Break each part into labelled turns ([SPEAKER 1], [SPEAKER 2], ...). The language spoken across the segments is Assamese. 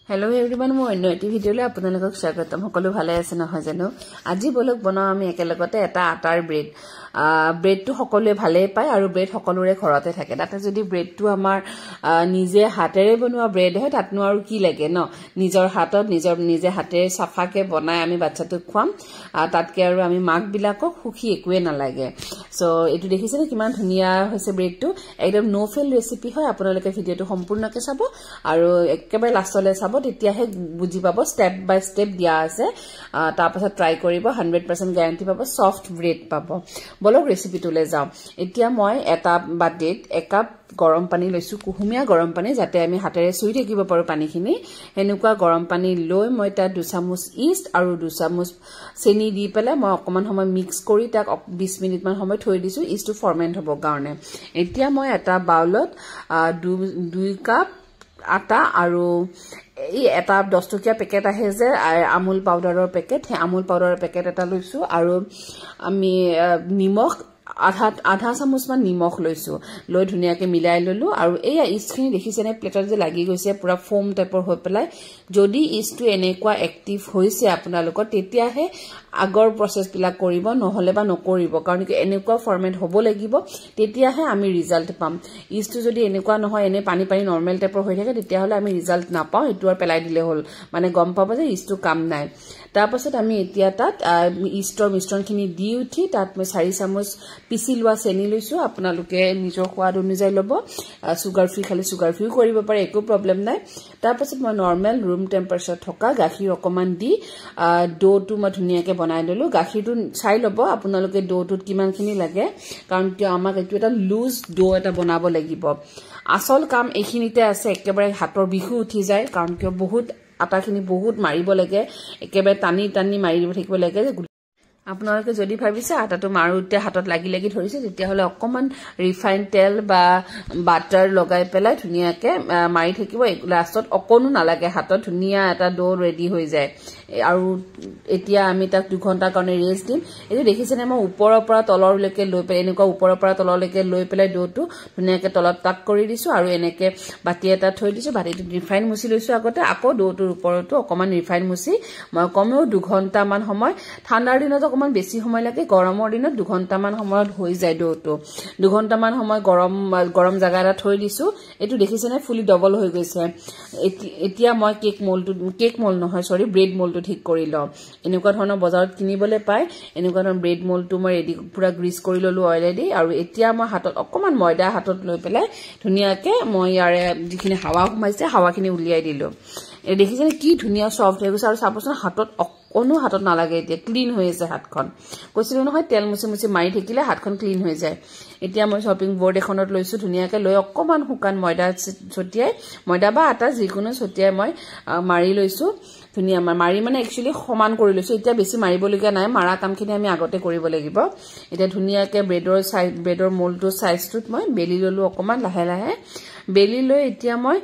[SPEAKER 1] Hello everyone, মই অন্য এটি ভিডিঅ'লৈ আপোনালোকক স্বাগতম। সকলো ভালে আছে নহয় জানো? আজি বলক বনাও আমি একেলগতে এটা আটাৰ ব্ৰেড। ব্ৰেডটো সকলোৱে ভালে পায় আৰু ব্ৰেড সকলোৰে ঘৰতে থাকে। তাতে যদি ব্ৰেডটো আমাৰ নিজে হাতেৰে বনোৱা ব্ৰেড হয় তাতনো আৰু কি লাগে ন? নিজৰ হাতত নিজে হাতেৰে সাফাকে বনাই আমি বাচ্চাটোক খুৱাম। তাতকে আৰু আমি মাকবিলাকক সুখী একোৱে নালাগে। সো এটো দেখিছেনে কিমান ধুনিয়া হৈছে ব্ৰেডটো? একদম নো ফেল ৰেচিপি হয়। আপোনালোকে ভিডিঅ'টো সম্পূৰ্ণকৈ চাব আৰু একেবাৰে লাষ্টলৈ চাব, তেতিয়াহে বুজি পাব স্টেপ বাই স্টেপ দিয়া আছে। তাৰ পাছত ট্ৰাই কৰিব, 100% গ্যাৰান্টি পাব, সফট ব্ৰেড পাব। বলক ৰেচিপিটোলৈ যাওঁ। এতিয়া মই এটা বাটিত 1 কাপ গৰম পানী লৈছো, কুহুমীয়া গৰম পানী, যাতে আমি হাতেৰে চুই থাকিব পাৰো পানীখিনি। হেনেকুৱা গৰম পানী লৈ মই তাত 2 চামুচ ইষ্ট আৰু 2 চামুচ চেনি দি পেলাই মই অকমান সময় মিক্স কৰি তাক 20 মিনিট মান সময় থৈ দিছো ইষ্টটো ফৰমেন্ট হ'ব কাৰণে। এতিয়া মই এটা বাউলত 2 কাপ আটা আৰু এই এটা 10 টকীয়া পেকেট আহে যে আমুল পাউডাৰৰ পেকেট, সেই আমুল পাউডাৰৰ পেকেট এটা লৈছো আৰু আমি নিমখ আধা চামুচ মান নিমখ লৈছো, লৈ ধুনিয়াকে মিলাই ললো। আৰু এই ইষ্টখিনি দেখিছেনে প্লেটত যে লাগি গৈছে পুৰা ফোম টাইপৰ হৈ পেলাই। যদি ইষ্টটো এনেকুৱা এক্টিভ হৈছে আপোনালোকৰ, তেতিয়াহে আগৰ প্ৰসেস বিলাক কৰিব, নহলে বা নকৰিব, কাৰণ কি এনেকুৱা ফৰমেট হ'ব লাগিব, তেতিয়াহে আমি ৰিজাল্ট পাম। ইষ্টটো যদি এনেকুৱা নহয়, এনে পানী নৰ্মেল টাইপৰ হৈ থাকে, তেতিয়াহলে আমি ৰিজাল্ট নাপাওঁ। এটো আৰু পেলাই দিলে হ'ল, মানে গম পাব যে ইষ্টটো কাম নাই। তাৰ পাছত আমি এতিয়া তাত ইষ্টৰ মিশ্ৰণখিনি দি উঠি তাত মই 4 চামুচ পিছি লোৱা চেনি লৈছো। আপোনালোকে নিজৰ সোৱাদ অনুযায়ী ল'ব। সুগাৰ ফ্ৰী খালি সুগাৰ ফ্ৰীও কৰিব পাৰে, একো প্ৰবলেম নাই। তাৰ পাছত মই নৰ্মেল ৰুম টেম্পাৰেচাৰ থকা গাখীৰ অকমান দি ডোটো মই ধুনিয়াকে বনাই ললো। গাখীৰটো চাই ল'ব আপোনালোকে ডোটোত কিমানখিনি লাগে, কাৰণ কি আমাক এইটো এটা লুজ ডো এটা বনাব লাগিব। আসল কাম এইখিনিতে আছে, একেবাৰে হাতৰ বিহু উঠি যায়, কাৰণ কি বহুত আটাখিনি বহুত মাৰিব লাগে, একেবাৰে টানি মাৰি দিব থাকিব লাগে। আপোনালোকে যদি ভাবিছে আটাটো মাৰুতে হাতত লাগি ধৰিছে, তেতিয়াহলে অকমান ৰিফাইন তেল বা বাটাৰ লগাই পেলাই ধুনিয়াকে মাৰি থাকিব। লাষ্টত অকনো নালাগে হাতত, ধুনিয়া এটা ডো ৰেডি হৈ যায়। আৰু এতিয়া আমি তাক 2 ঘণ্টাৰ কাৰণে ৰেষ্ট দিম। এইটো দেখিছেনে মই ওপৰৰ পৰা তললৈকে লৈ পেলাই, এনেকুৱা ওপৰৰ পৰা তললৈকে লৈ পেলাই ডোটো ধুনিয়াকে তলত টাক কৰি দিছো আৰু এনেকে বাটি এটা থৈ দিছো। বাটিটোত ৰিফাইন মুছি লৈছো আগতে, আকৌ ডোটোৰ ওপৰতো অকমান ৰিফাইন মুছি মই কমেও 2 ঘণ্টা মান সময়, ঠাণ্ডাৰ দিনত অকমান বেছি সময় লাগে, গৰমৰ দিনত 2 ঘণ্টা মান সময়ত হৈ যায় ডোটো। 2 ঘণ্টা মান সময় গৰম জায়গা এটা থৈ দিছো। এইটো দেখিছেনে ফুলি ডবল হৈ গৈছে। এতিয়া মই কেক মোল্ড নহয় সৰি ব্ৰেড মোল্ডটো ঠিক কৰি লওঁ। এনেকুৱা ধৰণৰ বজাৰত কিনিবলৈ পায়, এনেকুৱা ধৰণৰ ব্ৰেড মোল্ডটো মই ৰেডি পুৰা গ্ৰীজ কৰি ললো অলৰেডি। আৰু এতিয়া মই হাতত অকমান ময়দা হাতত লৈ পেলাই ধুনিয়াকে মই ইয়াৰে যিখিনি হাৱা সোমাইছে হাৱাখিনি উলিয়াই দিলো। এই দেখিছেনে কি ধুনিয়া সফট হৈ গৈছে। আৰু চাবচোন হাতত কোনো হাতত নালাগে, এতিয়া ক্লিন হৈ আছে হাতখন। কৈছিলো নহয় তেল মুছি মাৰি থাকিলে হাতখন ক্লিন হৈ যায়। এতিয়া মই শ্বপিং বোৰ্ড এখনত লৈছো, ধুনিয়াকে লৈ অকমান শুকান ময়দা ছটিয়াই, ময়দা বা আটা যিকোনো ছটিয়াই মই মাৰি লৈছো। ধুনিয়া মাৰি মানে একচুয়ালি সমান কৰি লৈছো। এতিয়া বেছি মাৰিবলগীয়া নাই, মাৰা কামখিনি আমি আগতে কৰিব লাগিব। এতিয়া ধুনিয়াকে ব্ৰেডৰ মোল্ডটো সাইজটোত মই বেলি ললো অকমান লাহে লাহে। বেলি লৈ এতিয়া মই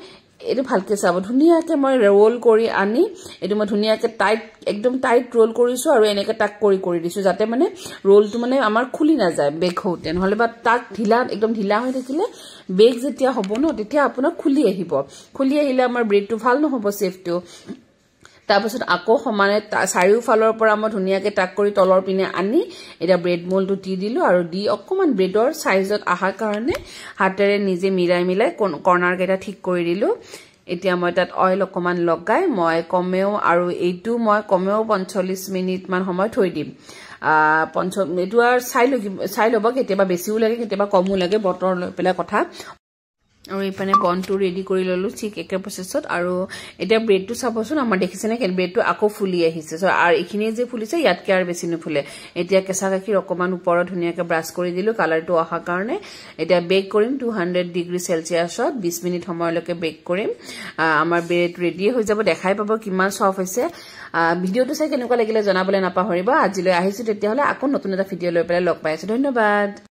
[SPEAKER 1] এইটো ভালকে চাব, ধুনিয়াকে মই ৰোল কৰি আনি এইটো মই ধুনিয়াকে একদম টাইট ৰোল কৰিছো আৰু এনেকে টাক কৰি দিছো, যাতে মানে ৰোলটো মানে আমাৰ খুলি নাযায় বেক হওঁতে। নহলে বা তাক একদম ঢিলা হৈ থাকিলে বেক যেতিয়া হ'ব ন, তেতিয়া আপোনাৰ খুলি আহিলে আমাৰ ব্ৰেডটো ভাল নহ'ব শেপটো। তাৰপাছত আকৌ সমানে চাৰিওফালৰ পৰা মই ধুনিয়াকে টাক কৰি তলৰ পিনে আনি এটা ব্ৰেড মোল্ডটো দি দিলো আৰু দি অকমান ব্ৰেডৰ সাইজত আহাৰ কাৰণে হাতেৰে নিজে মিলাই কৰ্নাৰ কেইটা ঠিক কৰি দিলো। এতিয়া মই তাত অইল অকমান লগাই মই কমেও আৰু এইটো মই কমেও 45 মিনিট মান সময় থৈ দিম। এইটো আৰু চাই ল'ব, কেতিয়াবা বেছিও লাগে কেতিয়াবা কমও লাগে, বতৰ লৈ পেলাই কথা। আৰু এইপানে বনটো ৰেডি কৰি ললো ঠিক একে প্ৰসেছত। আৰু এতিয়া ব্ৰেডটো চাবচোন, আমাৰ দেখিছেনে ব্ৰেডটো আকৌ ফুলি আহিছে। আৰু এইখিনি যে ফুলিছে ইয়াতকে আৰু বেছি নুফুলে। এতিয়া কেঁচা গাখীৰ অকমান ওপৰত ধুনিয়াকে ব্ৰাছ কৰি দিলো কালাৰটো অহাৰ কাৰণে। এতিয়া বেক কৰিম 200 ডিগ্ৰী সেলচিয়াছত 20 মিনিট সময়লৈকে বেক কৰিম। আমাৰ ব্ৰেড ৰেডি হৈ যাব, দেখাই পাব কিমান সফট হৈছে। ভিডিঅ'টো চাই কেনেকুৱা লাগিলে জনাবলৈ নাপাহৰিব। আজিলৈ আহিছো তেতিয়াহলে আকৌ নতুন এটা ভিডিঅ' লৈ পেলাই লগ পাই আছো। ধন্যবাদ।